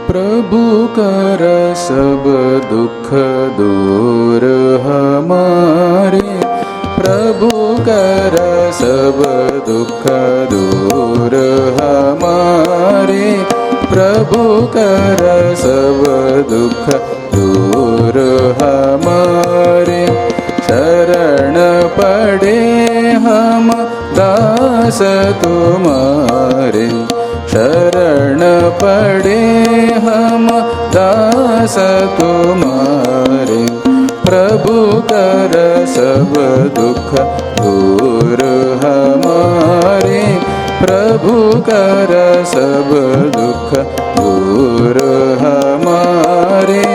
प्रभु कर सब दुख दूर हमारे, प्रभु कर सब दुख दूर हमारे, प्रभु कर सब दुख दूर हमारे। शरण पड़े हम दास तुम्हारे, शरण पड़े हम दास तुम्हारे। प्रभु कर सब दुख दूर हमारे, प्रभु कर सब दुख दूर हमारे।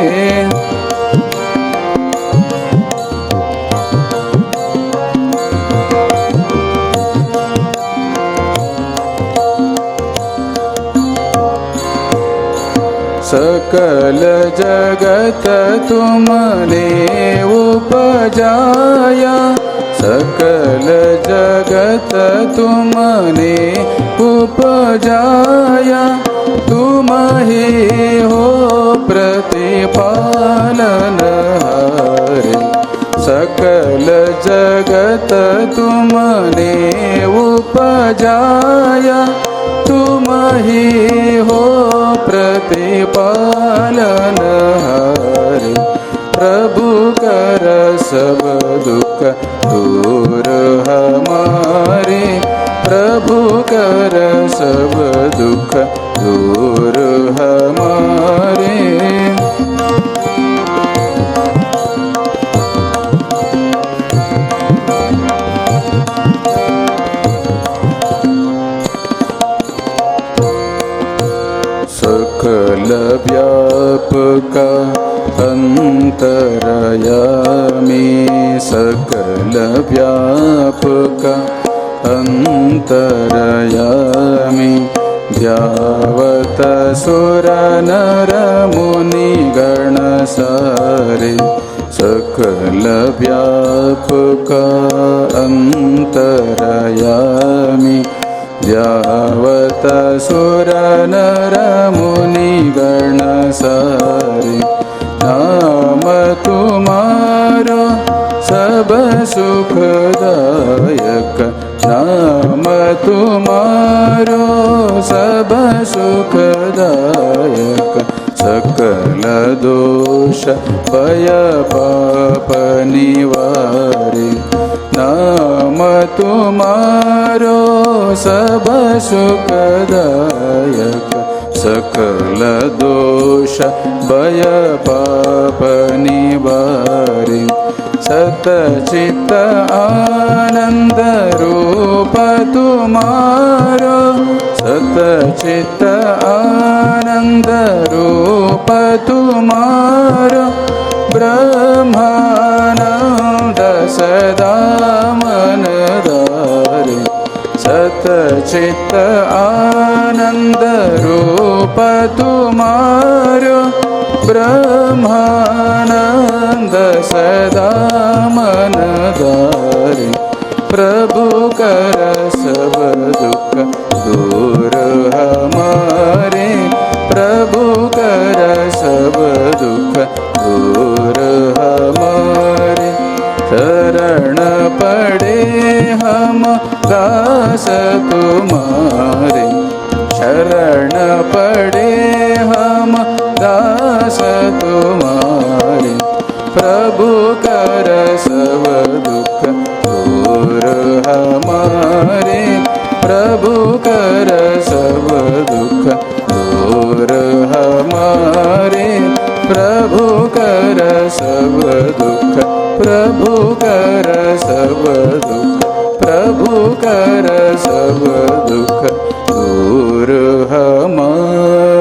सकल जगत तुमने उपजाया, सकल जगत तुमने उपजाया। तुम ही हो प्रतिपालनहारे, सकल जगत तुमने उपजाया। तुम ही हो प्रतिपालनहारे। प्रभु कर सब दुख दूर हमारे, प्रभु कर सब दुख दूर हमारे। सकल व्यापका अंतरयामी, सकल व्यापका अंतरयामी। ध्यावत सुर नर मुनि गण सारे, सकल व्यापका अंतरयामी। ध्यावत सुर नर मुनि गण सारे। नाम तुम्हारो सब सुखदायक, नाम तुम्हारो सब सुखदायक। सकल दोष भय पाप निवारे, नाम तुम्हारो सब सुखदायक। सकल दोष भय पाप निवारे। सतचित आनंद रूप तुम्हारो, सतचित आनंद रूप तुम्हारो। ब्रह्मानंद सदा मन धारे, सतचित आनंद रूप तुम्हारो। ब्रह्मानंद सदा मन धारे। प्रभु कर सब दुख दूर हमारे, प्रभु कर सब दुख दूर हमारे। शरण पड़े हम दास तुम्हारे, शरण पड़े हम दास तुम्हारे। प्रभु कर सब दुख दूर हमारे, प्रभु कर सब दुख दूर हमारे। प्रभु कर सब दुख, प्रभु कर सब दुख, प्रभु कर सब दुख दूर हमारे।